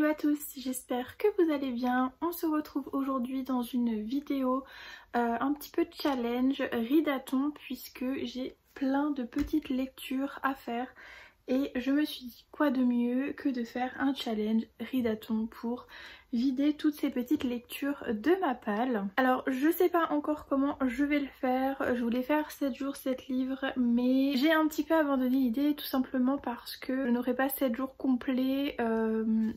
à tous, j'espère que vous allez bien. On se retrouve aujourd'hui dans une vidéo un petit peu challenge, ridathon, puisque j'ai plein de petites lectures à faire. Et je me suis dit quoi de mieux que de faire un challenge ridathon pour vider toutes ces petites lectures de ma palle. Alors je sais pas encore comment je vais le faire, je voulais faire 7 jours 7 livres mais j'ai un petit peu abandonné l'idée tout simplement parce que je n'aurai pas 7 jours complets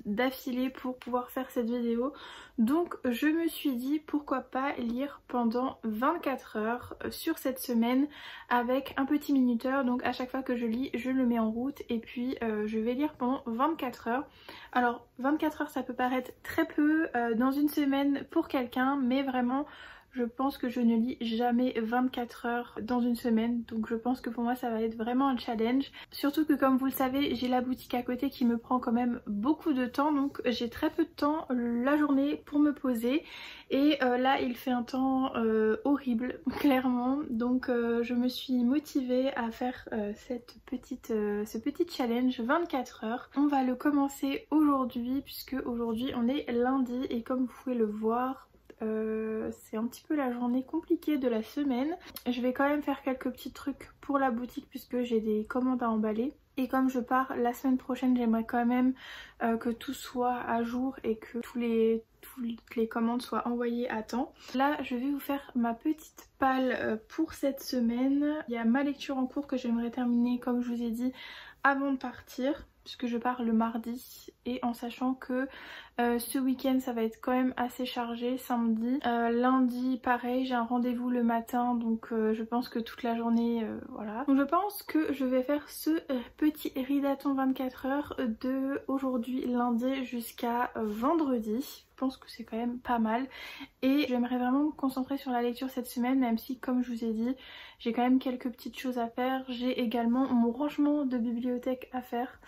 d'affilée pour pouvoir faire cette vidéo. Donc je me suis dit pourquoi pas lire pendant 24 heures sur cette semaine avec un petit minuteur. Donc à chaque fois que je lis je le mets en route et puis je vais lire pendant 24 heures. Alors 24 heures ça peut paraître très peu dans une semaine pour quelqu'un, mais vraiment je pense que je ne lis jamais 24 heures dans une semaine, donc je pense que pour moi ça va être vraiment un challenge. Surtout que comme vous le savez, j'ai la boutique à côté qui me prend quand même beaucoup de temps, donc j'ai très peu de temps la journée pour me poser. Et là il fait un temps horrible clairement, donc je me suis motivée à faire ce petit challenge 24 heures. On va le commencer aujourd'hui puisque aujourd'hui on est lundi et comme vous pouvez le voir, c'est un petit peu la journée compliquée de la semaine. Je vais quand même faire quelques petits trucs pour la boutique puisque j'ai des commandes à emballer. Et comme je pars la semaine prochaine, j'aimerais quand même que tout soit à jour et que toutes les commandes soient envoyées à temps. Là, je vais vous faire ma petite palle pour cette semaine. Il y a ma lecture en cours que j'aimerais terminer, comme je vous ai dit, avant de partir, puisque je pars le mardi, et en sachant que ce week-end ça va être quand même assez chargé samedi. Lundi pareil, j'ai un rendez-vous le matin, donc je pense que toute la journée voilà. Donc je pense que je vais faire ce petit ridathon 24 heures de aujourd'hui lundi jusqu'à vendredi. Je pense que c'est quand même pas mal et j'aimerais vraiment me concentrer sur la lecture cette semaine, même si comme je vous ai dit j'ai quand même quelques petites choses à faire. J'ai également mon rangement de bibliothèque à faire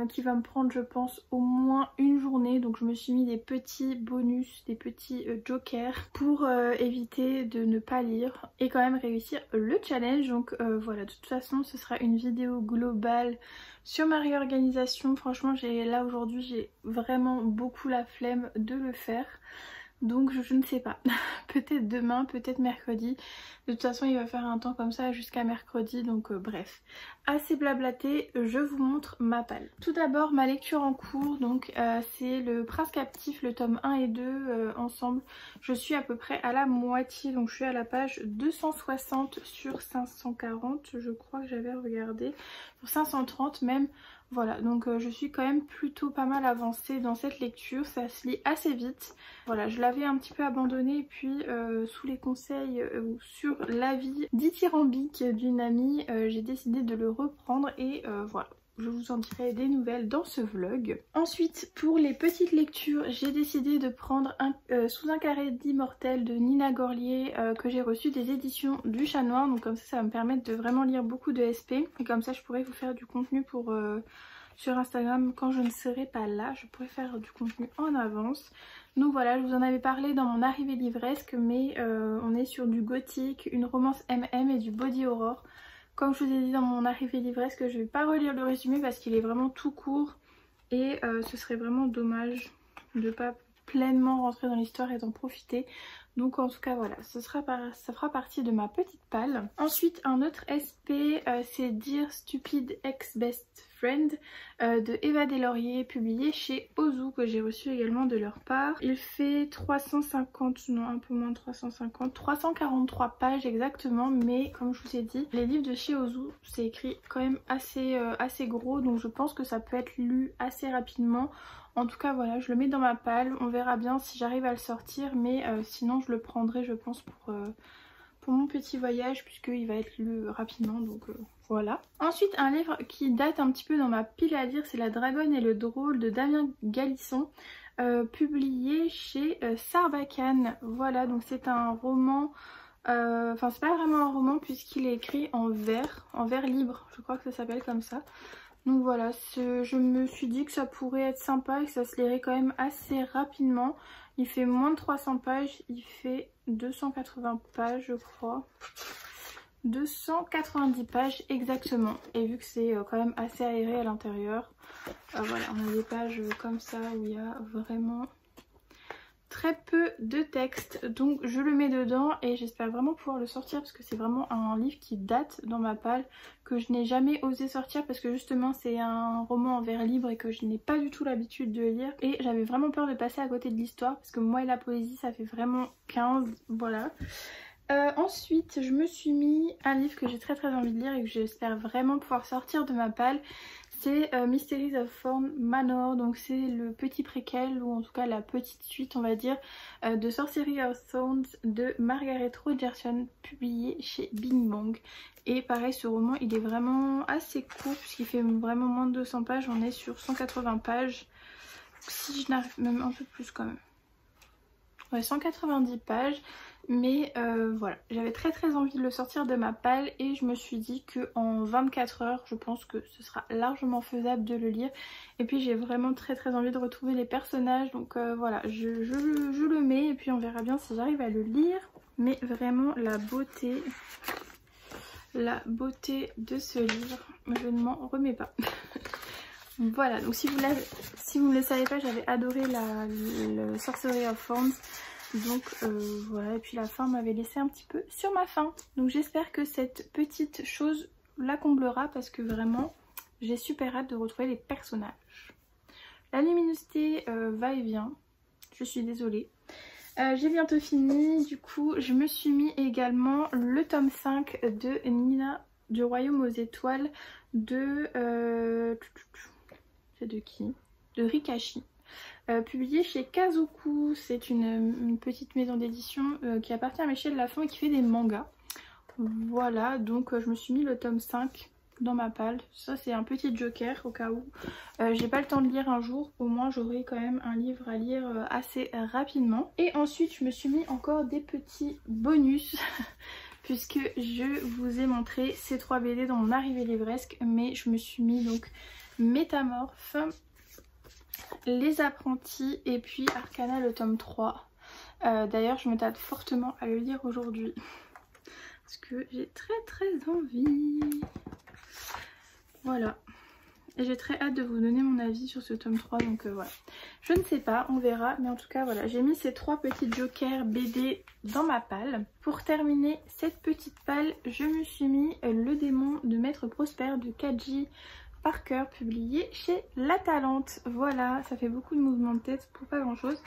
qui va me prendre je pense au moins une journée, donc je me suis mis des petits bonus, des petits jokers pour éviter de ne pas lire et quand même réussir le challenge. Donc voilà, de toute façon ce sera une vidéo globale sur ma réorganisation. Franchement là aujourd'hui j'ai vraiment beaucoup la flemme de le faire. Donc je ne sais pas, peut-être demain, peut-être mercredi. De toute façon il va faire un temps comme ça jusqu'à mercredi, donc bref. Assez blablaté, je vous montre ma palle. Tout d'abord ma lecture en cours, donc c'est le Prince Captif, le tome 1 et 2 ensemble. Je suis à peu près à la moitié, donc je suis à la page 260 sur 540, je crois que j'avais regardé, sur 530 même. Voilà, donc je suis quand même plutôt pas mal avancée dans cette lecture, ça se lit assez vite. Voilà, je l'avais un petit peu abandonné et puis sous les conseils ou sur l'avis dithyrambique d'une amie, j'ai décidé de le reprendre et voilà. Je vous en dirai des nouvelles dans ce vlog. Ensuite, pour les petites lectures, j'ai décidé de prendre Sous un carré d'immortel de Nina Gorlier que j'ai reçu des éditions du Chat Noir. Donc comme ça va me permettre de vraiment lire beaucoup de SP. Et comme ça je pourrais vous faire du contenu pour sur Instagram quand je ne serai pas là. Je pourrais faire du contenu en avance. Donc voilà, je vous en avais parlé dans mon arrivée livresque, mais on est sur du gothique, une romance MM et du body horror. Comme je vous ai dit dans mon arrivée livresque, je vais pas relire le résumé parce qu'il est vraiment tout court et ce serait vraiment dommage de pas pleinement rentrer dans l'histoire et d'en profiter. Donc en tout cas voilà, ça fera partie de ma petite palle. Ensuite un autre SP, c'est Dear Stupid Ex-Best Friend de Eva Deslauriers, publié chez Ozu, que j'ai reçu également de leur part. Il fait 350, non un peu moins de 350, 343 pages exactement, mais comme je vous ai dit, les livres de chez Ozu c'est écrit quand même assez gros, donc je pense que ça peut être lu assez rapidement. En tout cas voilà, je le mets dans ma palle, on verra bien si j'arrive à le sortir, mais sinon je le prendrai je pense pour mon petit voyage puisqu'il va être lu rapidement, donc voilà. Ensuite un livre qui date un petit peu dans ma pile à lire, c'est La Dragonne et le Drôle de Damien Galisson, publié chez Sarbacane. Voilà, donc c'est un roman, enfin c'est pas vraiment un roman puisqu'il est écrit en vers libre, je crois que ça s'appelle comme ça. Donc voilà, je me suis dit que ça pourrait être sympa et que ça se lirait quand même assez rapidement. Il fait moins de 300 pages, il fait 280 pages je crois. 290 pages exactement. Et vu que c'est quand même assez aéré à l'intérieur, voilà, on a des pages comme ça où il y a vraiment très peu de texte, donc je le mets dedans et j'espère vraiment pouvoir le sortir parce que c'est vraiment un livre qui date dans ma palle, que je n'ai jamais osé sortir parce que justement c'est un roman en vers libre et que je n'ai pas du tout l'habitude de lire et j'avais vraiment peur de passer à côté de l'histoire parce que moi et la poésie ça fait vraiment 15, voilà. Ensuite je me suis mis un livre que j'ai très envie de lire et que j'espère vraiment pouvoir sortir de ma palle. C'est Mysteries of Thorn Manor, donc c'est le petit préquel ou en tout cas la petite suite on va dire de Sorcery of Thorns de Margaret Rogerson, publié chez Bing Bang. Et pareil, ce roman il est vraiment assez court puisqu'il fait vraiment moins de 200 pages, on est sur 180 pages, si je n'arrive même un peu plus quand même. Ouais, 190 pages. Mais voilà, j'avais très envie de le sortir de ma palle et je me suis dit qu'en 24 heures, je pense que ce sera largement faisable de le lire. Et puis j'ai vraiment très envie de retrouver les personnages, donc voilà, je le mets et puis on verra bien si j'arrive à le lire. Mais vraiment la beauté de ce livre, je ne m'en remets pas. Voilà, donc si vous ne le savez pas, j'avais adoré le Sorcery of Thorns. Donc voilà, et puis la fin m'avait laissé un petit peu sur ma faim. Donc j'espère que cette petite chose la comblera parce que vraiment j'ai super hâte de retrouver les personnages. La luminosité va et vient, je suis désolée. J'ai bientôt fini, du coup je me suis mis également le tome 5 de Nina du Royaume aux Étoiles de... c'est de qui? De Rikashi. Publié chez Kazoku, c'est une petite maison d'édition qui appartient à Michel Lafon et qui fait des mangas. Voilà, donc je me suis mis le tome 5 dans ma palle. Ça c'est un petit joker au cas où j'ai pas le temps de lire un jour, au moins j'aurai quand même un livre à lire assez rapidement. Et ensuite je me suis mis encore des petits bonus puisque je vous ai montré ces 3 BD dans mon arrivée livresque, mais je me suis mis donc Métamorphe, Les Apprentis et puis Arcana le tome 3. D'ailleurs je me tâte fortement à le lire aujourd'hui parce que j'ai très envie. Voilà, et j'ai très hâte de vous donner mon avis sur ce tome 3, donc voilà. Je ne sais pas, on verra, mais en tout cas voilà, j'ai mis ces 3 petits jokers BD dans ma palle. Pour terminer cette petite palle, je me suis mis Le Démon de Maître Prosper de Kaji Parker, publié chez La Talente. Voilà, ça fait beaucoup de mouvements de tête pour pas grand chose.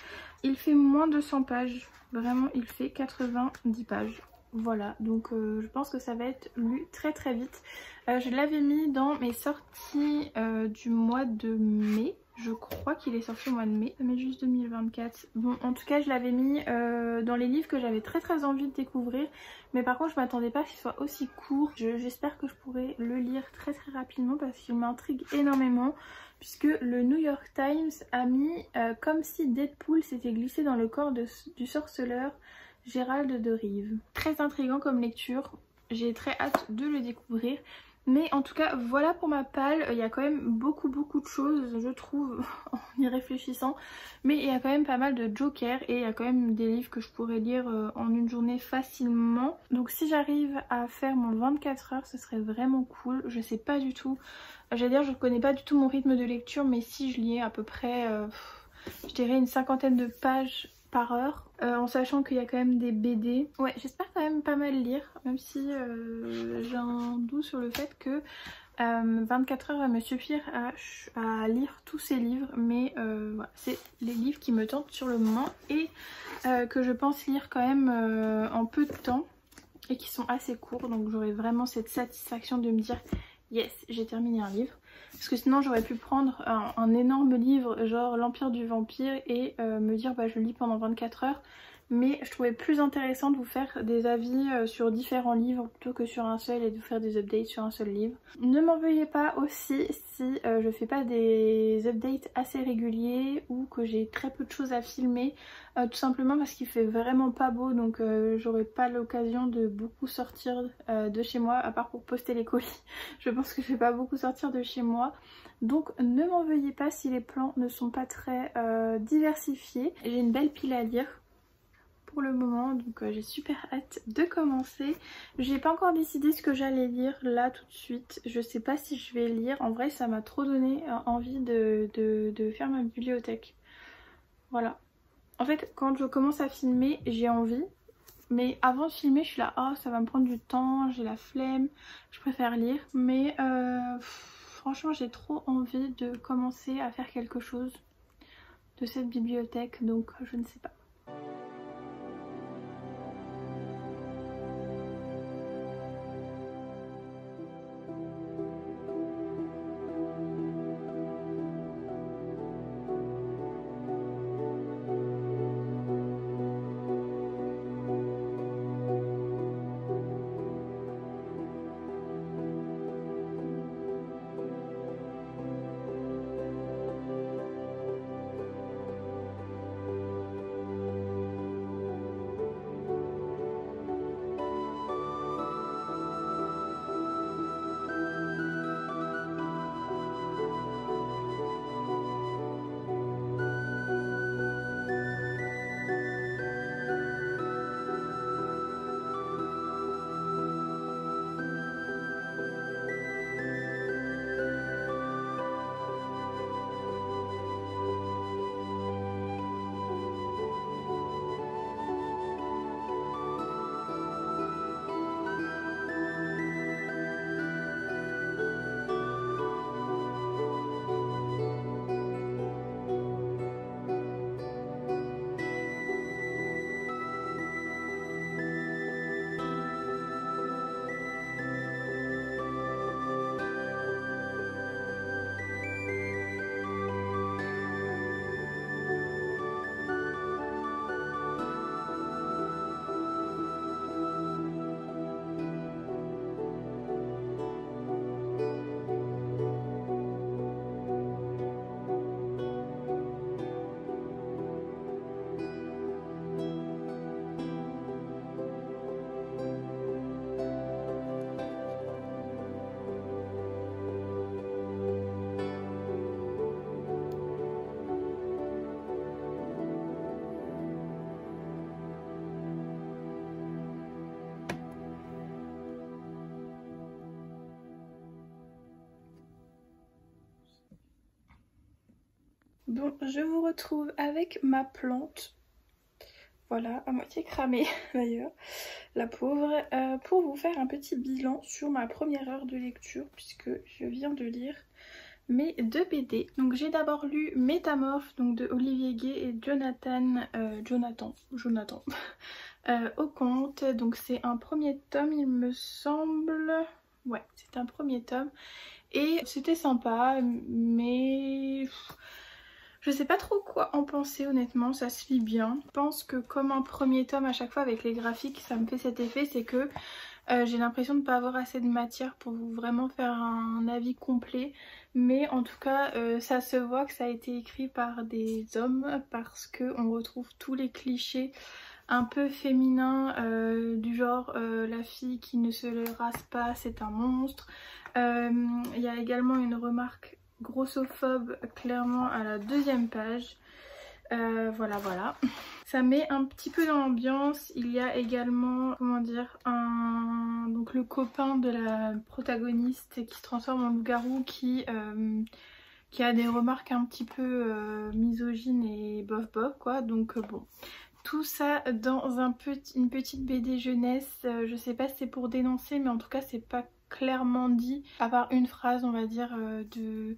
Il fait moins de 100 pages, vraiment il fait 90 pages. Voilà, donc je pense que ça va être lu très vite. Je l'avais mis dans mes sorties du mois de mai. Je crois qu'il est sorti au mois de mai, mais juste 2024. Bon, en tout cas, je l'avais mis dans les livres que j'avais très envie de découvrir. Mais par contre, je m'attendais pas à ce qu'il soit aussi court. J'espère que je pourrai le lire très rapidement parce qu'il m'intrigue énormément. Puisque le New York Times a mis comme si Deadpool s'était glissé dans le corps du sorceleur Gérald de Rive. Très intriguant comme lecture. J'ai très hâte de le découvrir. Mais en tout cas voilà pour ma palle, il y a quand même beaucoup de choses je trouve en y réfléchissant, mais il y a quand même pas mal de jokers et il y a quand même des livres que je pourrais lire en une journée facilement. Donc si j'arrive à faire mon 24 heures ce serait vraiment cool. Je sais pas du tout, j'allais dire je connais pas du tout mon rythme de lecture, mais si je lis à peu près je dirais une 50aine de pages par heure, en sachant qu'il y a quand même des BD. Ouais, j'espère quand même pas mal lire, même si j'ai un doute sur le fait que 24 heures va me suffire à lire tous ces livres, mais voilà, c'est les livres qui me tentent sur le moment et que je pense lire quand même en peu de temps et qui sont assez courts, donc j'aurai vraiment cette satisfaction de me dire yes, j'ai terminé un livre. Parce que sinon j'aurais pu prendre un énorme livre genre l'Empire du Vampire et me dire bah je lis pendant 24 heures. Mais je trouvais plus intéressant de vous faire des avis sur différents livres plutôt que sur un seul et de vous faire des updates sur un seul livre. Ne m'en veuillez pas aussi si je fais pas des updates assez réguliers ou que j'ai très peu de choses à filmer. Tout simplement parce qu'il fait vraiment pas beau, donc j'aurai pas l'occasion de beaucoup sortir de chez moi à part pour poster les colis. Je pense que je vais pas beaucoup sortir de chez moi. Donc ne m'en veuillez pas si les plans ne sont pas très diversifiés. J'ai une belle pile à lire pour le moment, donc j'ai super hâte de commencer. J'ai pas encore décidé ce que j'allais lire là tout de suite, je sais pas si je vais lire. En vrai ça m'a trop donné envie de faire ma bibliothèque. Voilà. En fait quand je commence à filmer j'ai envie, mais avant de filmer je suis là, oh ça va me prendre du temps, j'ai la flemme, je préfère lire. Mais franchement j'ai trop envie de commencer à faire quelque chose de cette bibliothèque, donc je ne sais pas. Bon, je vous retrouve avec ma plante, voilà, à moitié cramée d'ailleurs, la pauvre, pour vous faire un petit bilan sur ma première heure de lecture, puisque je viens de lire mes 2 BD. Donc j'ai d'abord lu Métamorphe, donc de Olivier Gay et Jonathan Auconte. Donc c'est un premier tome il me semble, ouais c'est un premier tome et c'était sympa mais je sais pas trop quoi en penser honnêtement, ça se lit bien. Je pense que comme un premier tome à chaque fois avec les graphiques ça me fait cet effet, c'est que j'ai l'impression de ne pas avoir assez de matière pour vraiment faire un avis complet. Mais en tout cas ça se voit que ça a été écrit par des hommes parce qu'on retrouve tous les clichés un peu féminins du genre la fille qui ne se le rase pas c'est un monstre. Il y a également une remarque grossophobe clairement à la 2e page. Voilà. Ça met un petit peu dans l'ambiance. Il y a également, comment dire, donc le copain de la protagoniste qui se transforme en loup-garou qui a des remarques un petit peu misogynes et bof quoi. Donc bon, tout ça dans une petite BD jeunesse. Je sais pas si c'est pour dénoncer mais en tout cas c'est pas clairement dit, à part une phrase on va dire de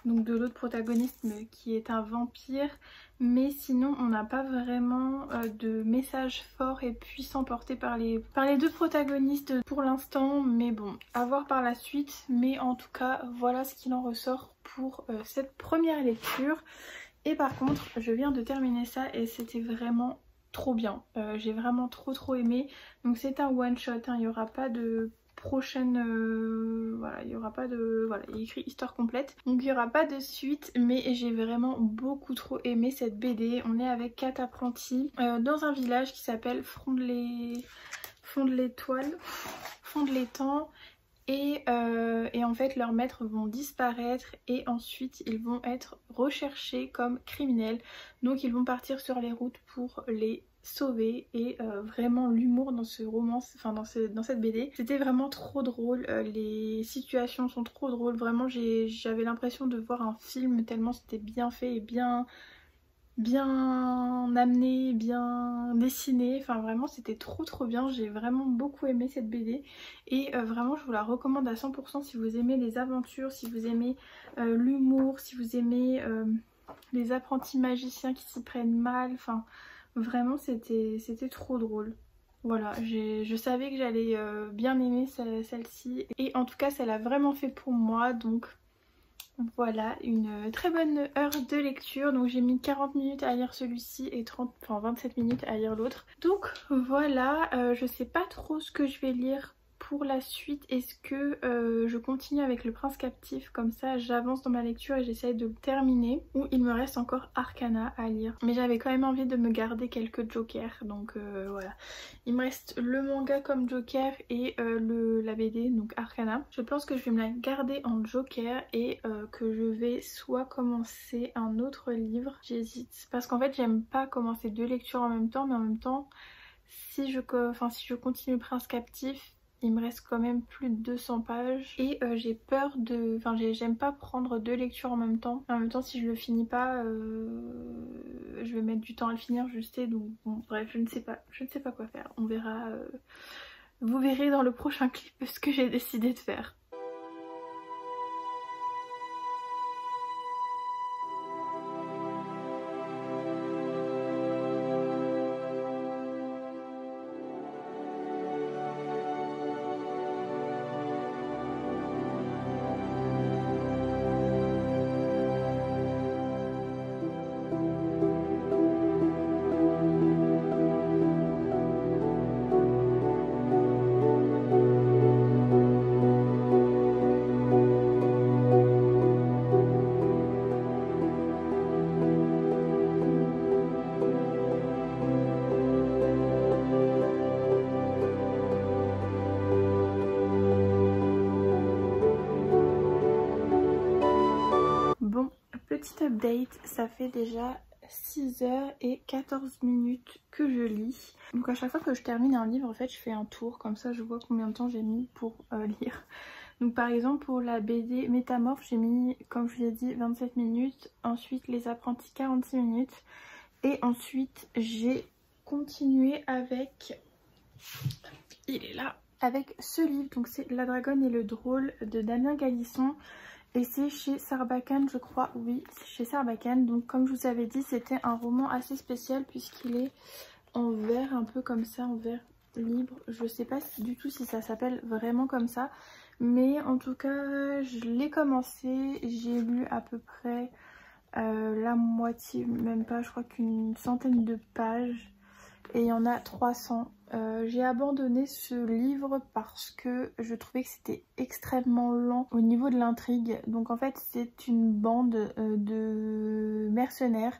l'autre protagoniste qui est un vampire, mais sinon on n'a pas vraiment de message fort et puissant porté par les 2 protagonistes pour l'instant, mais bon, à voir par la suite. Mais en tout cas voilà ce qu'il en ressort pour cette première lecture. Et par contre je viens de terminer ça et c'était vraiment trop bien, j'ai vraiment trop aimé. Donc c'est un one shot, hein. Il n'y aura pas de prochaine voilà, il y aura pas de, voilà, il y a écrit histoire complète, donc il n'y aura pas de suite, mais j'ai vraiment beaucoup trop aimé cette BD. On est avec 4 apprentis dans un village qui s'appelle Front de l'Étang et en fait leurs maîtres vont disparaître et ensuite ils vont être recherchés comme criminels, donc ils vont partir sur les routes pour les sauvé. Et vraiment l'humour dans ce roman, enfin dans cette BD, c'était vraiment trop drôle. Les situations sont trop drôles, vraiment j'avais l'impression de voir un film tellement c'était bien fait et bien amené, bien dessiné, enfin vraiment c'était trop bien, j'ai vraiment beaucoup aimé cette BD et vraiment je vous la recommande à 100% si vous aimez les aventures, si vous aimez l'humour, si vous aimez les apprentis magiciens qui s'y prennent mal, enfin vraiment c'était trop drôle. Voilà, je savais que j'allais bien aimer celle-ci et en tout cas ça l'a vraiment fait pour moi, donc voilà, une très bonne heure de lecture. Donc j'ai mis 40 minutes à lire celui-ci et 27 minutes à lire l'autre. Donc voilà, je sais pas trop ce que je vais lire pour la suite. Est-ce que je continue avec Le Prince Captif, comme ça j'avance dans ma lecture et j'essaye de le terminer, ou il me reste encore Arcana à lire. Mais j'avais quand même envie de me garder quelques jokers, donc voilà. Il me reste le manga comme joker et la BD, donc Arcana. Je pense que je vais me la garder en joker et que je vais soit commencer un autre livre. J'hésite parce qu'en fait j'aime pas commencer deux lectures en même temps, mais en même temps si je continue Le Prince Captif, il me reste quand même plus de 200 pages et j'ai peur de... Enfin j'aime pas prendre deux lectures en même temps. En même temps si je le finis pas, je vais mettre du temps à le finir, je sais, donc bon bref je ne sais pas quoi faire. On verra, vous verrez dans le prochain clip ce que j'ai décidé de faire. Bon, petit update, ça fait déjà 6h14 que je lis. Donc à chaque fois que je termine un livre, en fait, je fais un tour, comme ça je vois combien de temps j'ai mis pour lire. Donc par exemple pour la BD Métamorphe, j'ai mis, comme je vous ai dit, 27 minutes. Ensuite Les Apprentis, 46 minutes. Et ensuite j'ai continué avec... Il est là. Avec ce livre, donc c'est La Dragonne et le Drôle de Damien Galisson. Et c'est chez Sarbacane, je crois, oui, c'est chez Sarbacane. Donc comme je vous avais dit, c'était un roman assez spécial puisqu'il est en vers, un peu comme ça, en vers libre. Je sais pas du tout si ça s'appelle vraiment comme ça. Mais en tout cas, je l'ai commencé, j'ai lu à peu près la moitié, même pas, je crois qu'une centaine de pages. Et il y en a 300. J'ai abandonné ce livre parce que je trouvais que c'était extrêmement lent au niveau de l'intrigue. Donc en fait c'est une bande de mercenaires,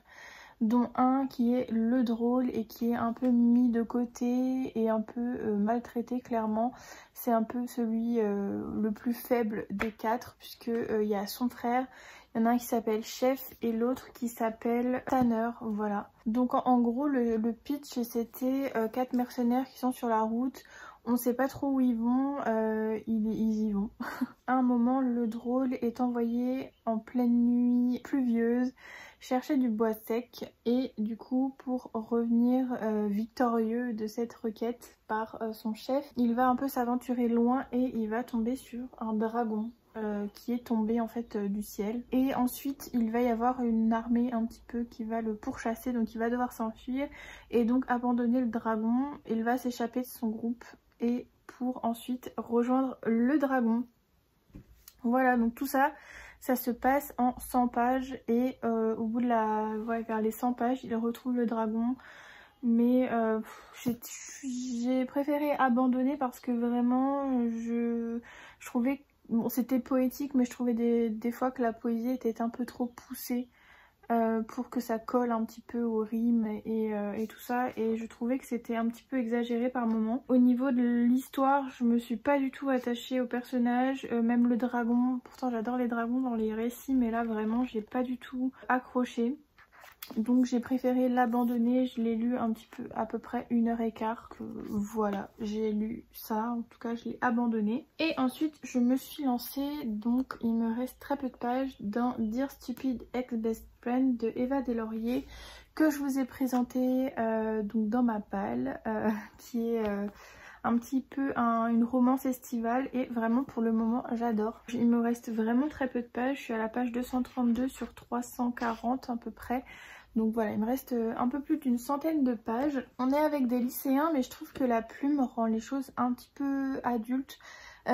dont un qui est le drôle et qui est un peu mis de côté et un peu maltraité clairement. C'est un peu celui le plus faible des quatre, puisque il y a son frère. Il y en a un qui s'appelle Chef et l'autre qui s'appelle Tanner, voilà. Donc en gros le pitch c'était 4 mercenaires qui sont sur la route. On sait pas trop où ils vont, ils y vont. À un moment le drôle est envoyé en pleine nuit pluvieuse chercher du bois sec et du coup pour revenir victorieux de cette requête par son chef, il va un peu s'aventurer loin et il va tomber sur un dragon. Qui est tombé en fait du ciel, et ensuite il va y avoir une armée un petit peu qui va le pourchasser, donc il va devoir s'enfuir et donc abandonner le dragon. Il va s'échapper de son groupe et pour ensuite rejoindre le dragon. Voilà, donc tout ça se passe en 100 pages et au bout de vers les 100 pages il retrouve le dragon. Mais j'ai préféré abandonner parce que vraiment je trouvais, bon c'était poétique, mais je trouvais des fois que la poésie était un peu trop poussée pour que ça colle un petit peu aux rimes et tout ça, et je trouvais que c'était un petit peu exagéré par moments. Au niveau de l'histoire, je me suis pas du tout attachée au personnage, même le dragon, pourtant j'adore les dragons dans les récits, mais là vraiment j'ai pas du tout accroché. Donc j'ai préféré l'abandonner, je l'ai lu un petit peu, à peu près 1 h 15, que voilà, j'ai lu ça, en tout cas je l'ai abandonné. Et ensuite je me suis lancée, donc il me reste très peu de pages, dans Dear Stupid Ex-Best Friend de Eva Deslauriers, que je vous ai présenté donc dans ma palle, qui est un petit peu une romance estivale, et vraiment pour le moment j'adore. Il me reste vraiment très peu de pages, je suis à la page 232 sur 340 à peu près. Donc voilà, il me reste un peu plus d'une centaine de pages. On est avec des lycéens, mais je trouve que la plume rend les choses un petit peu adultes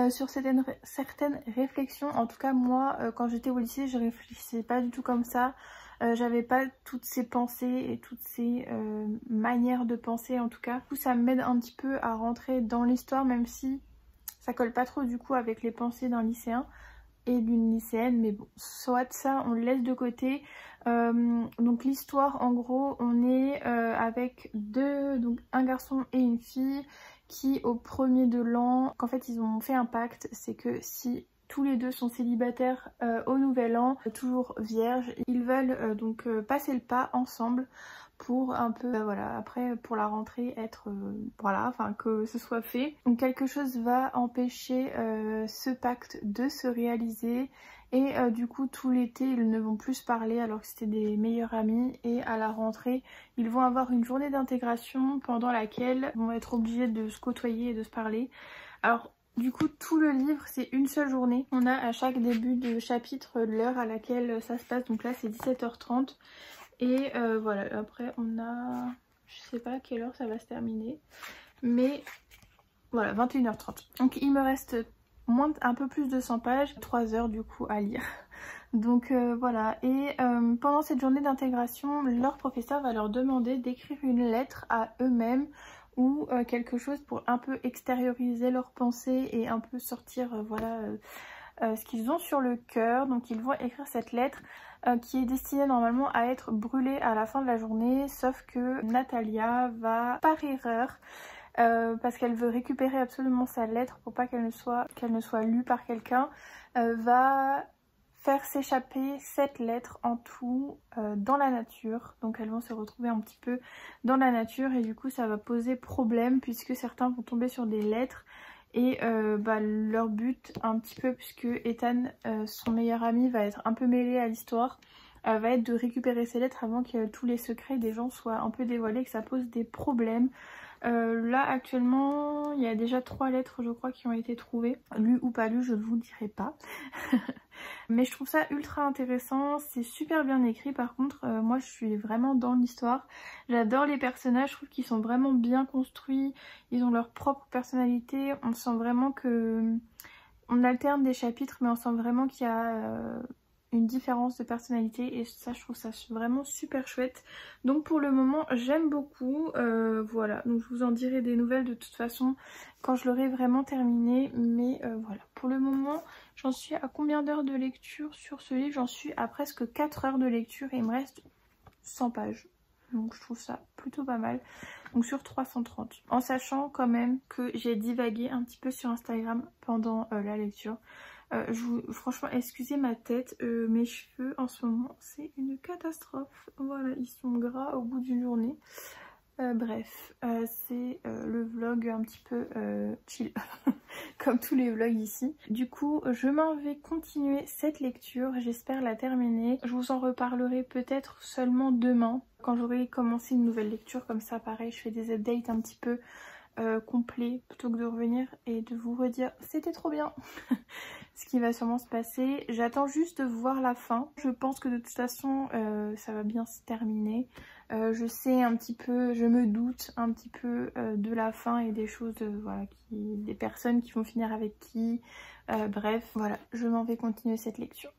sur certaines réflexions. En tout cas, moi, quand j'étais au lycée, je réfléchissais pas du tout comme ça. J'avais pas toutes ces pensées et toutes ces manières de penser, en tout cas. Du coup, ça m'aide un petit peu à rentrer dans l'histoire, même si ça colle pas trop du coup avec les pensées d'un lycéen et d'une lycéenne, mais bon, soit ça, on le laisse de côté. Donc l'histoire, en gros, on est avec donc un garçon et une fille qui, au premier de l'an, qu'en fait ils ont fait un pacte, c'est que si tous les deux sont célibataires au nouvel an, toujours vierges, ils veulent donc passer le pas ensemble pour un peu, voilà, après pour la rentrée être, voilà, enfin que ce soit fait. Donc quelque chose va empêcher ce pacte de se réaliser, et du coup tout l'été ils ne vont plus se parler alors que c'était des meilleurs amis, et à la rentrée ils vont avoir une journée d'intégration pendant laquelle ils vont être obligés de se côtoyer et de se parler. Alors du coup tout le livre c'est une seule journée, on a à chaque début de chapitre l'heure à laquelle ça se passe, donc là c'est 17h30. Et voilà, après on a, je sais pas à quelle heure ça va se terminer, mais voilà, 21h30. Donc il me reste un peu plus de 100 pages, 3 heures du coup à lire. Donc voilà, et pendant cette journée d'intégration, leur professeur va leur demander d'écrire une lettre à eux-mêmes ou quelque chose pour un peu extérioriser leurs pensées et un peu sortir, voilà, ce qu'ils ont sur le cœur. Donc ils vont écrire cette lettre qui est destinée normalement à être brûlée à la fin de la journée, sauf que Natalia va, par erreur, parce qu'elle veut récupérer absolument sa lettre pour pas qu'elle ne soit lue par quelqu'un, va faire s'échapper cette lettre en tout dans la nature. Donc elles vont se retrouver un petit peu dans la nature, et du coup ça va poser problème puisque certains vont tomber sur des lettres. Et leur but un petit peu, puisque Ethan, son meilleur ami, va être un peu mêlé à l'histoire, va être de récupérer ces lettres avant que tous les secrets des gens soient un peu dévoilés et que ça pose des problèmes. Là actuellement il y a déjà 3 lettres je crois qui ont été trouvées, lues ou pas lues je ne vous dirai pas. Mais je trouve ça ultra intéressant, c'est super bien écrit. Par contre moi je suis vraiment dans l'histoire, j'adore les personnages, je trouve qu'ils sont vraiment bien construits, ils ont leur propre personnalité, on sent vraiment que on alterne des chapitres mais on sent vraiment qu'il y a une différence de personnalité, et ça je trouve ça vraiment super chouette. Donc pour le moment j'aime beaucoup, voilà, donc je vous en dirai des nouvelles de toute façon quand je l'aurai vraiment terminé. Mais voilà, pour le moment j'en suis à combien d'heures de lecture sur ce livre? J'en suis à presque 4 heures de lecture et il me reste 100 pages. Donc je trouve ça plutôt pas mal. Donc sur 330. En sachant quand même que j'ai divagué un petit peu sur Instagram pendant la lecture. Franchement, excusez ma tête, mes cheveux en ce moment c'est une catastrophe. Voilà, ils sont gras au bout d'une journée. Bref, c'est le vlog un petit peu chill, comme tous les vlogs ici. Du coup, je m'en vais continuer cette lecture, j'espère la terminer. Je vous en reparlerai peut-être seulement demain, quand j'aurai commencé une nouvelle lecture. Comme ça, pareil, je fais des updates un petit peu complets, plutôt que de revenir et de vous redire c'était trop bien ce qui va sûrement se passer. J'attends juste de voir la fin. Je pense que de toute façon ça va bien se terminer. Je sais un petit peu, je me doute un petit peu de la fin et des choses, voilà, des personnes qui vont finir avec qui. Bref, voilà, je m'en vais continuer cette lecture.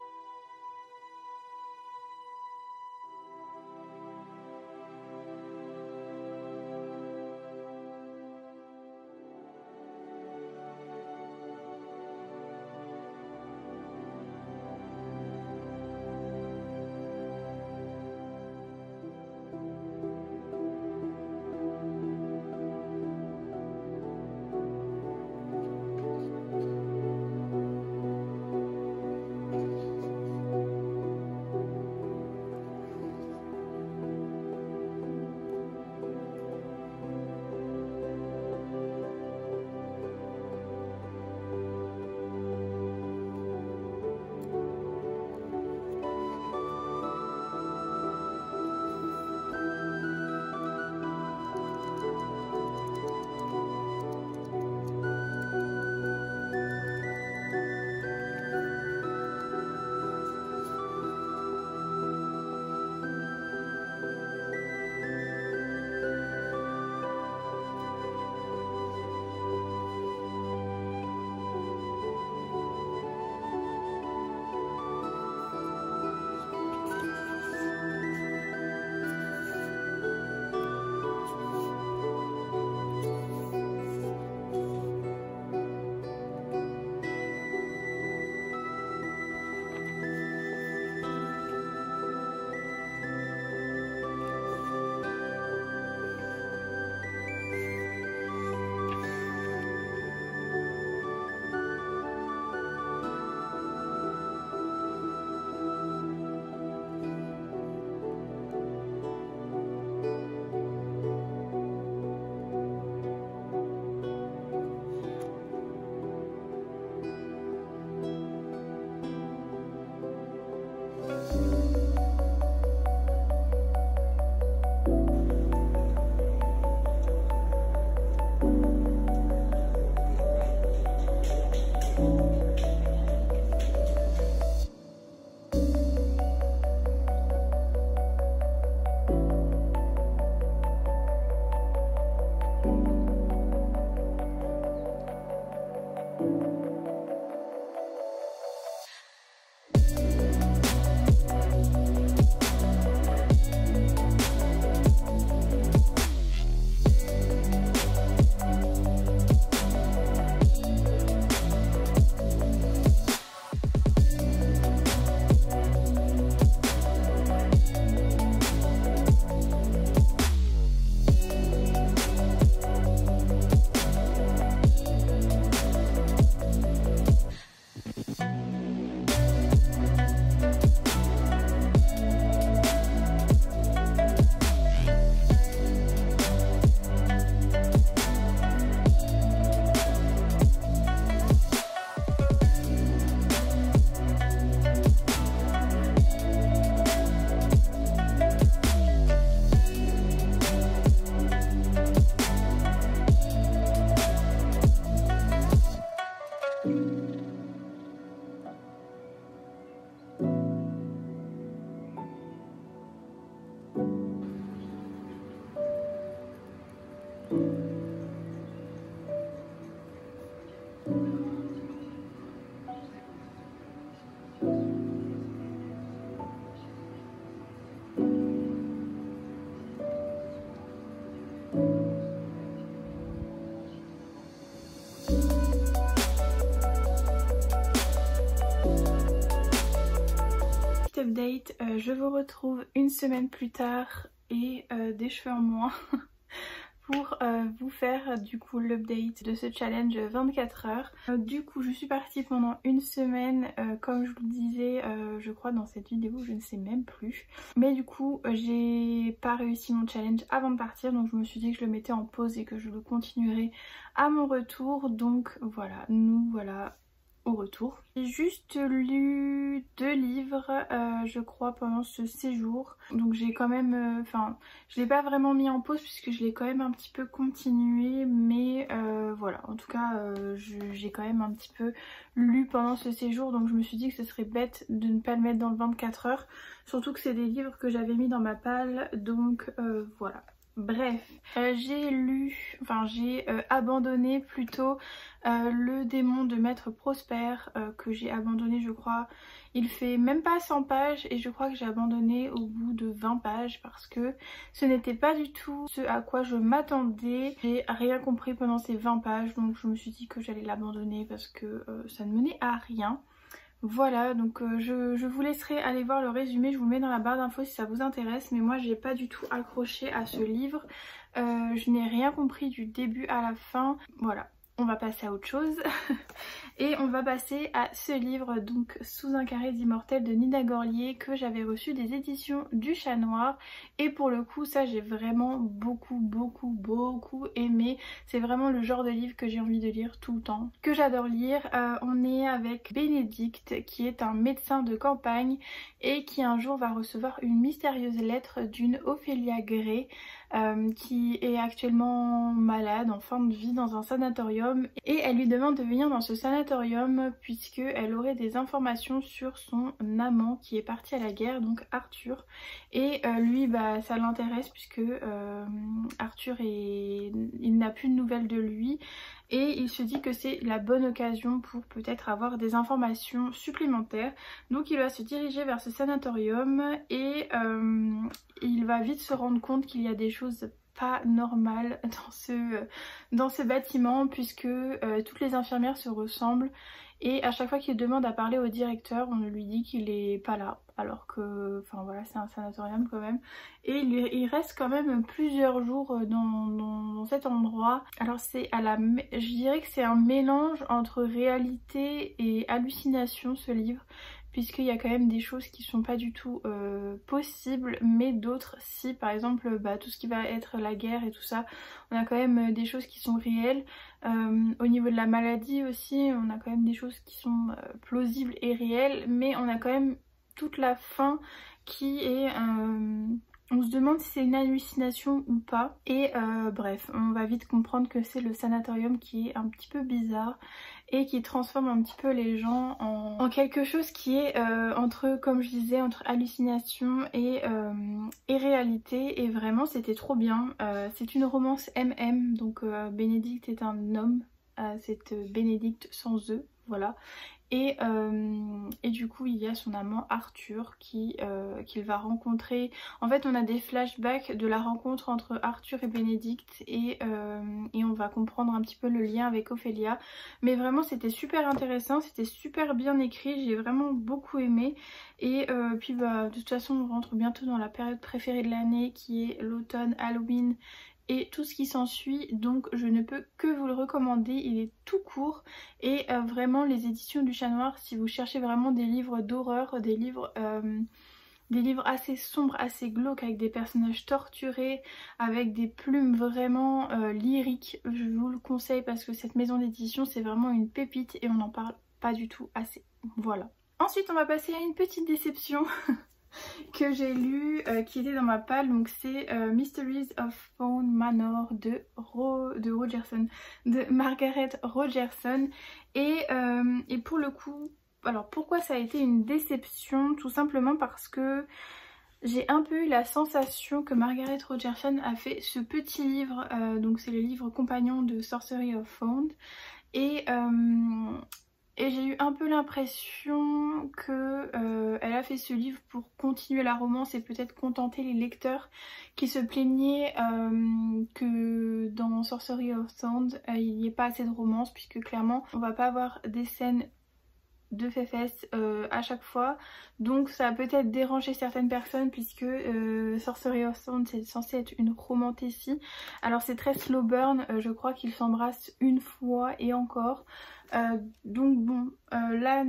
update, je vous retrouve une semaine plus tard et des cheveux en moins pour vous faire du coup l'update de ce challenge 24 heures. Du coup je suis partie pendant une semaine, comme je vous le disais je crois dans cette vidéo, je ne sais même plus. Mais du coup j'ai pas réussi mon challenge avant de partir, donc je me suis dit que je le mettais en pause et que je le continuerai à mon retour. Donc voilà, nous voilà au retour. J'ai juste lu 2 livres je crois pendant ce séjour, donc j'ai quand même, je l'ai pas vraiment mis en pause puisque je l'ai quand même un petit peu continué, mais voilà, en tout cas j'ai quand même un petit peu lu pendant ce séjour, donc je me suis dit que ce serait bête de ne pas le mettre dans le 24 heures, surtout que c'est des livres que j'avais mis dans ma palle, donc voilà. Bref, j'ai abandonné plutôt le démon de Maître Prosper que j'ai abandonné, je crois, il fait même pas 100 pages et je crois que j'ai abandonné au bout de 20 pages parce que ce n'était pas du tout ce à quoi je m'attendais. J'ai rien compris pendant ces 20 pages, donc je me suis dit que j'allais l'abandonner parce que ça ne menait à rien. Voilà, donc je vous laisserai aller voir le résumé, je vous le mets dans la barre d'infos si ça vous intéresse, mais moi j'ai pas du tout accroché à ce livre, je n'ai rien compris du début à la fin, voilà. On va passer à autre chose et on va passer à ce livre, donc Sous un carré d'immortel de Nina Gorlier, que j'avais reçu des éditions du Chat Noir, et pour le coup ça j'ai vraiment beaucoup aimé. C'est vraiment le genre de livre que j'ai envie de lire tout le temps, que j'adore lire. On est avec Bénédicte qui est un médecin de campagne et qui un jour va recevoir une mystérieuse lettre d'une Ophélia Gray qui est actuellement malade en fin de vie dans un sanatorium, et elle lui demande de venir dans ce sanatorium puisque elle aurait des informations sur son amant qui est parti à la guerre, donc Arthur, et lui ça l'intéresse puisque Arthur il n'a plus de nouvelles de lui et il se dit que c'est la bonne occasion pour peut-être avoir des informations supplémentaires. Donc il va se diriger vers ce sanatorium et il va vite se rendre compte qu'il y a des choses pas normales dans ce bâtiment puisque toutes les infirmières se ressemblent, et à chaque fois qu'il demande à parler au directeur on lui dit qu'il est pas là, alors que voilà, c'est un sanatorium quand même, et il reste quand même plusieurs jours dans cet endroit. Alors je dirais que c'est un mélange entre réalité et hallucination ce livre, puisqu'il y a quand même des choses qui sont pas du tout possibles, mais d'autres si, par exemple tout ce qui va être la guerre et tout ça, on a quand même des choses qui sont réelles. Au niveau de la maladie aussi, on a quand même des choses qui sont plausibles et réelles, mais on a quand même toute la fin qui est... on se demande si c'est une hallucination ou pas, et bref, on va vite comprendre que c'est le sanatorium qui est un petit peu bizarre et qui transforme un petit peu les gens en quelque chose qui est comme je disais, entre hallucination et réalité, et vraiment c'était trop bien. C'est une romance MM, donc Bénédicte est un homme, c'est Bénédicte sans E, voilà. Et du coup il y a son amant Arthur qu'il va rencontrer. En fait on a des flashbacks de la rencontre entre Arthur et Bénédicte, et on va comprendre un petit peu le lien avec Ophélia. Mais vraiment c'était super intéressant, c'était super bien écrit, j'ai vraiment beaucoup aimé. Et puis de toute façon on rentre bientôt dans la période préférée de l'année qui est l'automne, Halloween et tout ce qui s'ensuit, donc je ne peux que vous le recommander. Il est tout court et vraiment les éditions du Chat Noir, si vous cherchez vraiment des livres d'horreur, des livres assez sombres, assez glauques, avec des personnages torturés, avec des plumes vraiment lyriques, je vous le conseille parce que cette maison d'édition c'est vraiment une pépite et on n'en parle pas du tout assez. Voilà. Ensuite on va passer à une petite déception que j'ai lu, qui était dans ma palle, donc c'est Mysteries of Fawn Manor de Margaret Rogerson, et pour le coup, alors pourquoi ça a été une déception? Tout simplement parce que j'ai un peu eu la sensation que Margaret Rogerson a fait ce petit livre, donc c'est le livre compagnon de Sorcery of Fawn, et j'ai eu un peu l'impression que elle a fait ce livre pour continuer la romance et peut-être contenter les lecteurs qui se plaignaient que dans Sorcery of Sand il n'y ait pas assez de romance, puisque clairement on va pas avoir des scènes de fesses à chaque fois, donc ça a peut-être dérangé certaines personnes puisque Sorcery of Sound c'est censé être une romantécie. Alors c'est très slow burn, je crois qu'ils s'embrassent une fois et encore, donc bon là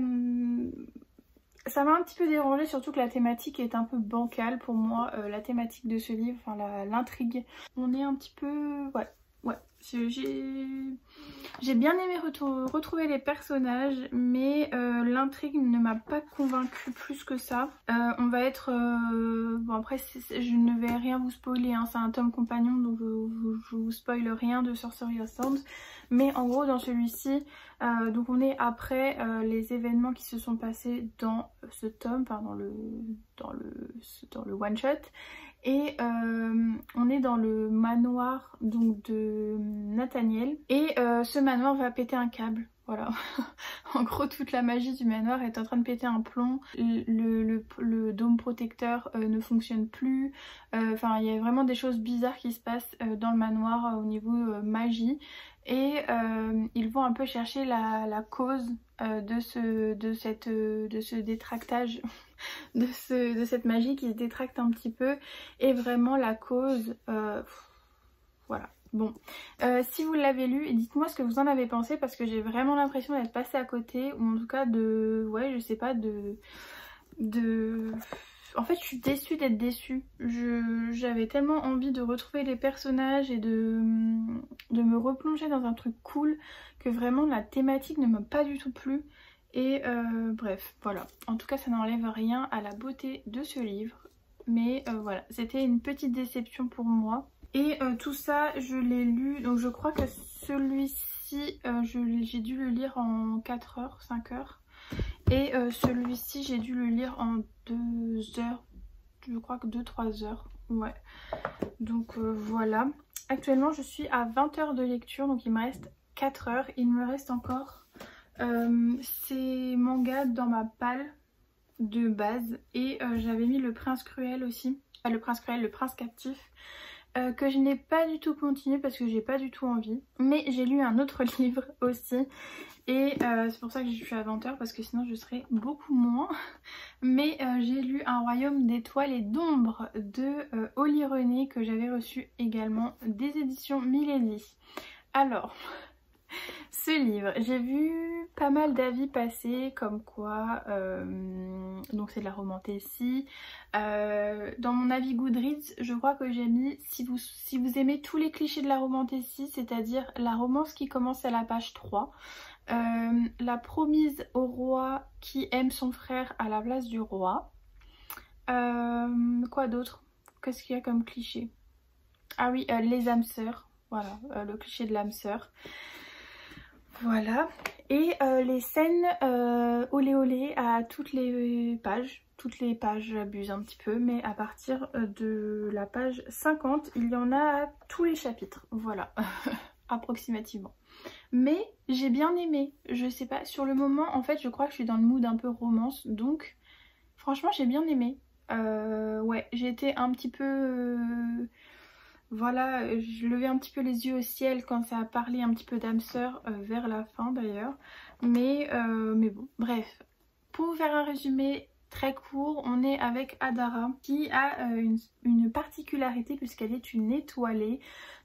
ça m'a un petit peu dérangé, surtout que la thématique est un peu bancale pour moi, la thématique de ce livre, enfin l'intrigue. On est un petit peu... ouais. J'ai bien aimé retrouver les personnages, mais l'intrigue ne m'a pas convaincue plus que ça. On va être... bon après, je ne vais rien vous spoiler, hein, c'est un tome compagnon, donc je vous spoil rien de Sorcery of Sound. Mais en gros, dans celui-ci, donc on est après les événements qui se sont passés dans ce tome, enfin dans le one-shot. Et on est dans le manoir donc de Nathaniel. Et ce manoir va péter un câble. Voilà. En gros, toute la magie du manoir est en train de péter un plomb. Le dôme protecteur ne fonctionne plus. Enfin, il y a vraiment des choses bizarres qui se passent dans le manoir au niveau magie. Et ils vont un peu chercher la cause de ce détractage, de cette magie qui se détracte un petit peu. Et vraiment la cause, voilà. Bon, si vous l'avez lu, dites-moi ce que vous en avez pensé parce que j'ai vraiment l'impression d'être passée à côté, ou en tout cas de... ouais, je sais pas, en fait, je suis déçue d'être déçue. J'avais tellement envie de retrouver les personnages et de me replonger dans un truc cool que vraiment la thématique ne m'a pas du tout plu. Et bref, voilà. En tout cas, ça n'enlève rien à la beauté de ce livre. Mais voilà, c'était une petite déception pour moi. Et tout ça, je l'ai lu. Donc je crois que celui-ci, j'ai dû le lire en 4 heures, 5 heures. Et celui-ci, j'ai dû le lire en 2 heures. Je crois que 2-3 heures. Ouais. Donc voilà. Actuellement, je suis à 20 heures de lecture. Donc il me reste 4 heures. Il me reste encore ces mangas dans ma palle de base. Et j'avais mis Le Prince Cruel aussi. Le Prince Cruel, Le Prince Captif. Que je n'ai pas du tout continué parce que j'ai pas du tout envie. Mais j'ai lu un autre livre aussi. Et c'est pour ça que je suis à 20 heures parce que sinon je serais beaucoup moins. Mais j'ai lu Un royaume d'étoiles et d'ombre de Olly René que j'avais reçu également des éditions Millennium. Alors... ce livre, j'ai vu pas mal d'avis passer comme quoi, donc c'est de la romantécie. Dans mon avis Goodreads, je crois que j'ai mis si vous aimez tous les clichés de la romantécie, c'est-à-dire la romance qui commence à la page 3, la promise au roi qui aime son frère à la place du roi. Quoi d'autre? Qu'est-ce qu'il y a comme cliché? Ah oui, les âmes sœurs, voilà, le cliché de l'âme sœur. Voilà, et les scènes olé olé à toutes les pages. Toutes les pages, j'abuse un petit peu, mais à partir de la page 50, il y en a à tous les chapitres. Voilà, approximativement. Mais j'ai bien aimé, je sais pas, sur le moment, en fait, je crois que je suis dans le mood un peu romance, donc franchement, j'ai bien aimé. Ouais, j'ai été un petit peu... voilà, je levais un petit peu les yeux au ciel quand ça a parlé un petit peu d'âme sœur vers la fin d'ailleurs. Mais bon, bref. Pour vous faire un résumé très court, on est avec Adara qui a une particularité puisqu'elle est une étoilée.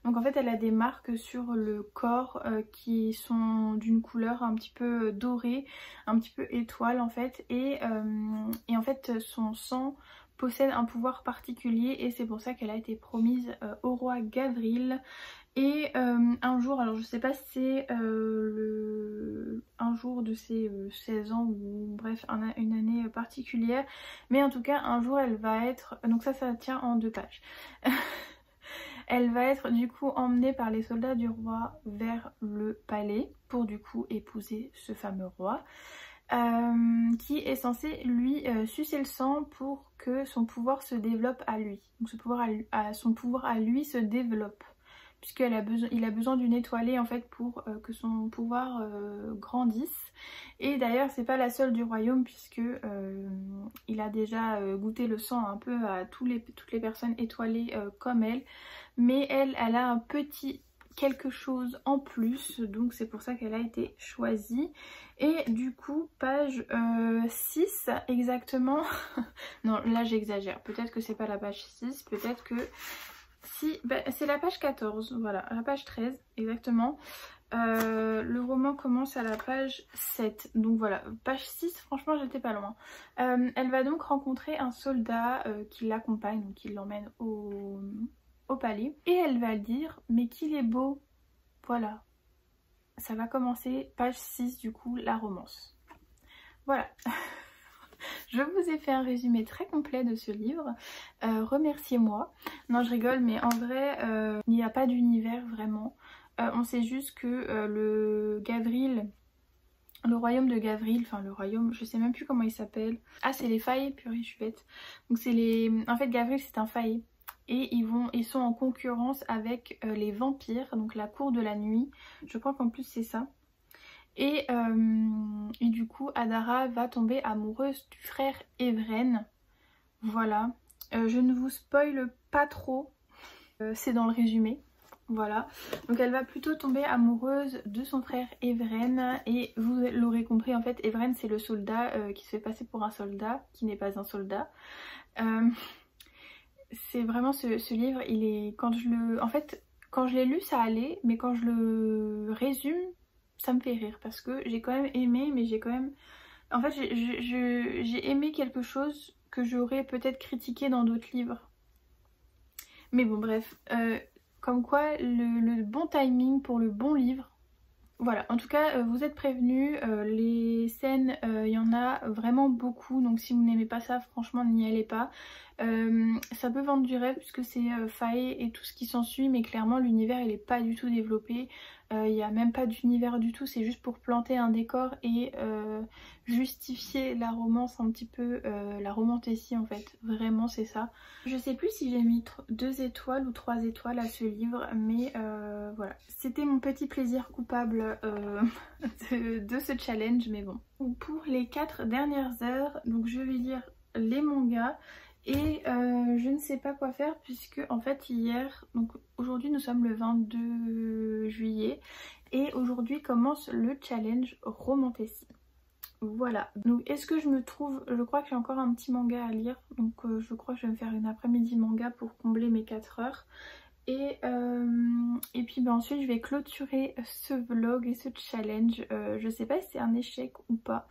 Donc en fait elle a des marques sur le corps qui sont d'une couleur un petit peu dorée, un petit peu étoile en fait. Et en fait son sang possède un pouvoir particulier et c'est pour ça qu'elle a été promise au roi Gadril. Et un jour, alors je sais pas si c'est un jour de ses 16 ans ou bref une année particulière, mais en tout cas un jour elle va être, donc ça tient en 2 pages. Elle va être du coup emmenée par les soldats du roi vers le palais pour du coup épouser ce fameux roi. Qui est censé lui sucer le sang pour que son pouvoir se développe à lui. Donc son pouvoir à lui se développe. Puisqu'il a besoin d'une étoilée en fait pour que son pouvoir grandisse. Et d'ailleurs c'est pas la seule du royaume puisque il a déjà goûté le sang un peu à toutes les personnes étoilées comme elle. Mais elle a un petit quelque chose en plus, donc c'est pour ça qu'elle a été choisie. Et du coup page 6 exactement, non là j'exagère, peut-être que c'est pas la page 6, peut-être que si, c'est la page 14, voilà, la page 13 exactement. Le roman commence à la page 7, donc voilà, page 6, franchement j'étais pas loin. Elle va donc rencontrer un soldat qui l'accompagne, donc qui l'emmène au palais, et elle va dire mais qu'il est beau, voilà. Ça va commencer page 6 du coup, la romance. Voilà. Je vous ai fait un résumé très complet de ce livre, remerciez-moi. Non je rigole, mais en vrai il n'y a pas d'univers vraiment. On sait juste que le Gavril, le royaume de Gavril, enfin le royaume, je sais même plus comment il s'appelle. Ah c'est les failles, purée je suis bête. Donc c'est les... En fait Gavril c'est un faillé. Et ils sont en concurrence avec les vampires, donc la cour de la nuit. Je crois qu'en plus c'est ça. Et du coup Adara va tomber amoureuse du frère Evren. Voilà. Je ne vous spoile pas trop, c'est dans le résumé. Voilà, donc elle va plutôt tomber amoureuse de son frère Evren, et vous l'aurez compris en fait, Evren c'est le soldat qui se fait passer pour un soldat qui n'est pas un soldat. C'est vraiment ce livre, il est, quand je l'ai lu ça allait, mais quand je le résume ça me fait rire parce que j'ai quand même aimé, mais j'ai quand même, en fait j'ai aimé quelque chose que j'aurais peut-être critiqué dans d'autres livres. Mais bon bref, comme quoi le bon timing pour le bon livre. Voilà, en tout cas vous êtes prévenus, les scènes il y en a vraiment beaucoup, donc si vous n'aimez pas ça franchement n'y allez pas. Ça peut vendre du rêve puisque c'est Fae et tout ce qui s'ensuit, mais clairement l'univers il est pas du tout développé, il n'y a même pas d'univers du tout, c'est juste pour planter un décor et justifier la romance un petit peu, la romantécie en fait, vraiment c'est ça. Je sais plus si j'ai mis 2 étoiles ou 3 étoiles à ce livre, mais voilà, c'était mon petit plaisir coupable de ce challenge, mais bon. Pour les 4 dernières heures, donc je vais lire les mangas. Et je ne sais pas quoi faire puisque en fait hier, donc aujourd'hui nous sommes le 22 juillet et aujourd'hui commence le challenge Romantécie. Voilà, donc est-ce que je me trouve, je crois que j'ai encore un petit manga à lire, donc je crois que je vais me faire une après-midi manga pour combler mes 4 heures. Et puis ensuite je vais clôturer ce vlog et ce challenge. Je sais pas si c'est un échec ou pas.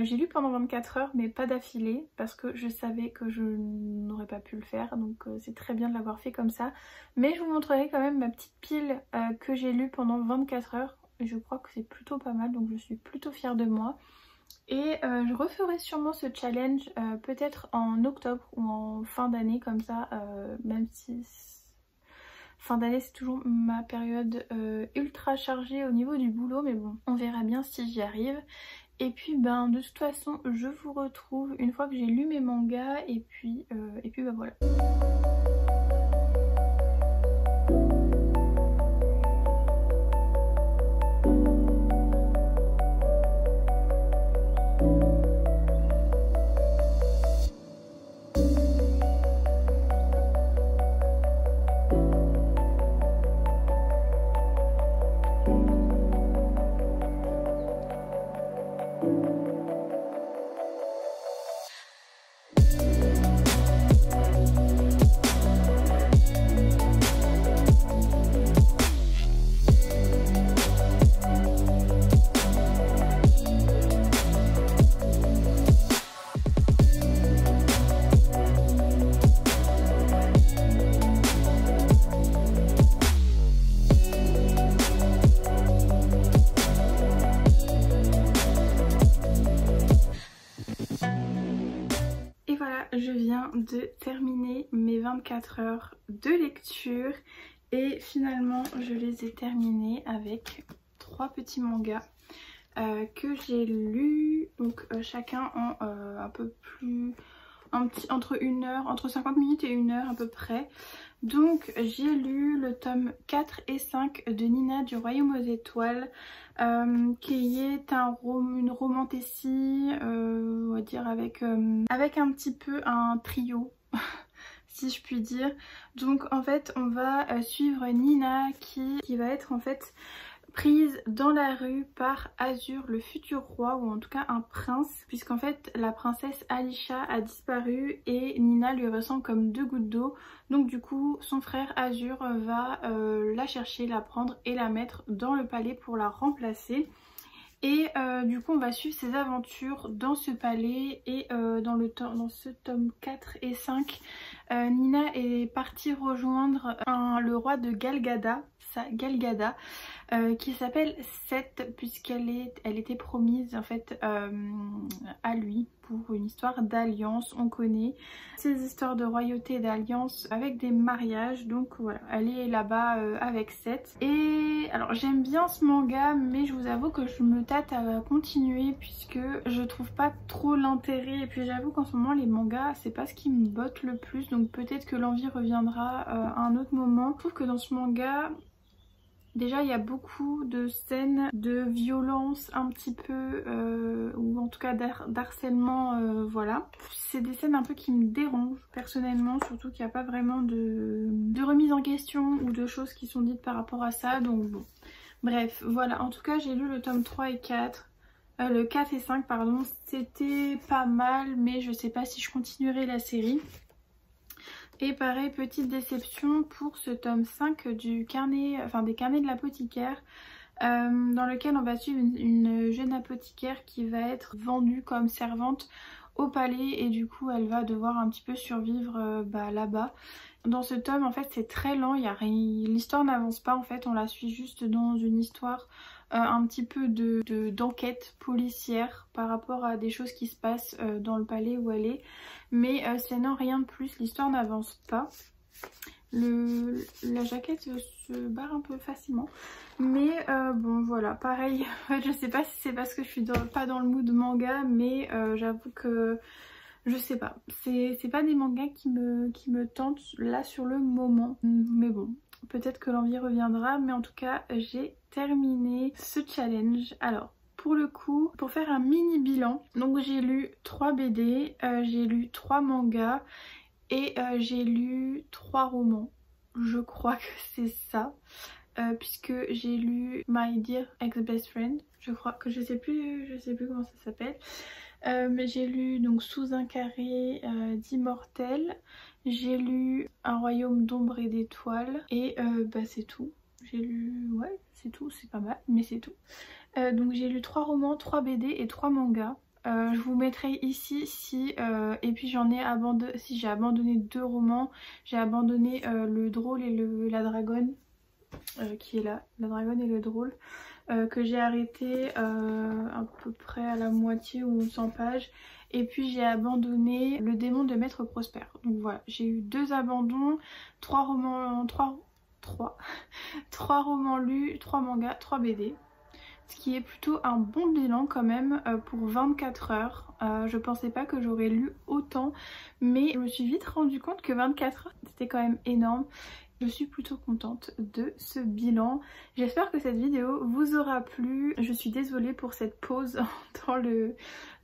J'ai lu pendant 24 heures mais pas d'affilée parce que je savais que je n'aurais pas pu le faire, donc c'est très bien de l'avoir fait comme ça. Mais je vous montrerai quand même ma petite pile que j'ai lue pendant 24 heures et je crois que c'est plutôt pas mal, donc je suis plutôt fière de moi. Et je referai sûrement ce challenge peut-être en octobre ou en fin d'année comme ça, même si fin d'année c'est toujours ma période ultra chargée au niveau du boulot, mais bon on verra bien si j'y arrive. Et puis de toute façon je vous retrouve une fois que j'ai lu mes mangas et puis voilà. Je viens de terminer mes 24 heures de lecture et finalement je les ai terminées avec 3 petits mangas que j'ai lus, donc chacun en un peu plus, entre 1 heure, entre 50 minutes et 1 heure à peu près. Donc j'ai lu le tome 4 et 5 de Nina du Royaume aux Étoiles, qui est une romantécie, on va dire avec un petit peu un trio. si je puis dire. Donc en fait on va suivre Nina qui va être en fait prise dans la rue par Azur, le futur roi, ou en tout cas un prince, puisqu'en fait la princesse Alisha a disparu et Nina lui ressemble comme deux gouttes d'eau. Donc du coup son frère Azur va la chercher, la prendre et la mettre dans le palais pour la remplacer. Et du coup on va suivre ses aventures dans ce palais. Et dans ce tome 4 et 5, Nina est partie rejoindre le roi de Galgada, qui s'appelle Seth, puisqu'elle était promise en fait à lui pour une histoire d'alliance. On connaît ces histoires de royauté et d'alliance avec des mariages, donc voilà, elle est là-bas avec Seth. Et alors j'aime bien ce manga, mais je vous avoue que je me tâte à continuer puisque je trouve pas trop l'intérêt, et puis j'avoue qu'en ce moment les mangas c'est pas ce qui me botte le plus, donc peut-être que l'envie reviendra à un autre moment. Je trouve que dans ce manga déjà il y a beaucoup de scènes de violence un petit peu, ou en tout cas d'harcèlement, voilà. C'est des scènes un peu qui me dérangent personnellement, surtout qu'il n'y a pas vraiment de remise en question ou de choses qui sont dites par rapport à ça, donc bon. Bref, voilà, en tout cas j'ai lu le tome 3 et 4. Le 4 et 5 pardon, c'était pas mal, mais je sais pas si je continuerai la série. Et pareil, petite déception pour ce tome 5 du carnet, des carnets de l'apothicaire, dans lequel on va suivre une jeune apothicaire qui va être vendue comme servante au palais, et du coup elle va devoir un petit peu survivre là-bas. Dans ce tome en fait c'est très lent, l'histoire n'avance pas en fait, on la suit juste dans une histoire un petit peu d'enquête policière par rapport à des choses qui se passent dans le palais où elle est, mais sinon rien de plus, l'histoire n'avance pas. La jaquette se barre un peu facilement, mais bon voilà, pareil. Je sais pas si c'est parce que je suis pas dans le mood manga, mais j'avoue que je sais pas, c'est pas des mangas qui me tentent là sur le moment, mais bon, peut-être que l'envie reviendra. Mais en tout cas j'ai terminé ce challenge. Alors pour le coup, pour faire un mini bilan, donc j'ai lu 3 BD, j'ai lu 3 mangas et j'ai lu 3 romans, je crois que c'est ça, puisque j'ai lu My Dear Ex-Best Friend, je crois que je sais plus comment ça s'appelle. Mais j'ai lu donc Sous un carré d'Immortel, j'ai lu Un royaume d'ombre et d'étoiles, et c'est tout. J'ai lu, ouais c'est tout, c'est pas mal mais c'est tout. Donc j'ai lu 3 romans, 3 BD et 3 mangas. Je vous mettrai ici si et puis si j'ai abandonné 2 romans. J'ai abandonné le drôle et la dragonne, qui est là, la dragonne et le drôle, que j'ai arrêté à peu près à la moitié ou 100 pages. Et puis j'ai abandonné Le démon de Maître Prosper. Donc voilà, j'ai eu 2 abandons, 3 romans, 3 romans lus, 3 mangas, 3 BD. Ce qui est plutôt un bon bilan quand même pour 24 heures. Je pensais pas que j'aurais lu autant, mais je me suis vite rendu compte que 24 heures c'était quand même énorme. Je suis plutôt contente de ce bilan. J'espère que cette vidéo vous aura plu. Je suis désolée pour cette pause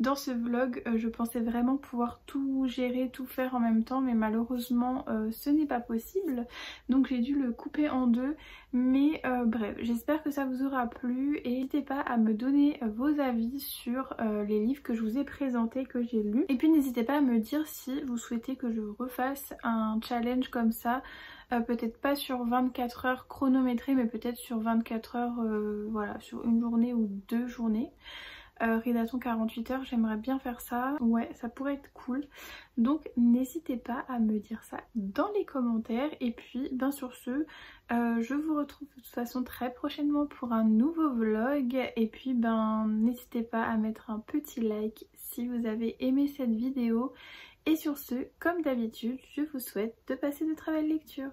dans ce vlog. Je pensais vraiment pouvoir tout gérer, tout faire en même temps, mais malheureusement ce n'est pas possible. Donc j'ai dû le couper en 2. Mais bref, j'espère que ça vous aura plu. Et n'hésitez pas à me donner vos avis sur les livres que je vous ai présentés, que j'ai lus. Et puis n'hésitez pas à me dire si vous souhaitez que je refasse un challenge comme ça. Peut-être pas sur 24 heures chronométrées, mais peut-être sur 24 heures, voilà, sur une journée ou 2 journées. Ridaton 48 heures, j'aimerais bien faire ça. Ouais, ça pourrait être cool. Donc n'hésitez pas à me dire ça dans les commentaires. Et puis, sur ce, je vous retrouve de toute façon très prochainement pour un nouveau vlog. Et puis, n'hésitez pas à mettre un petit like si vous avez aimé cette vidéo. Et sur ce, comme d'habitude, je vous souhaite de passer de très belles lectures.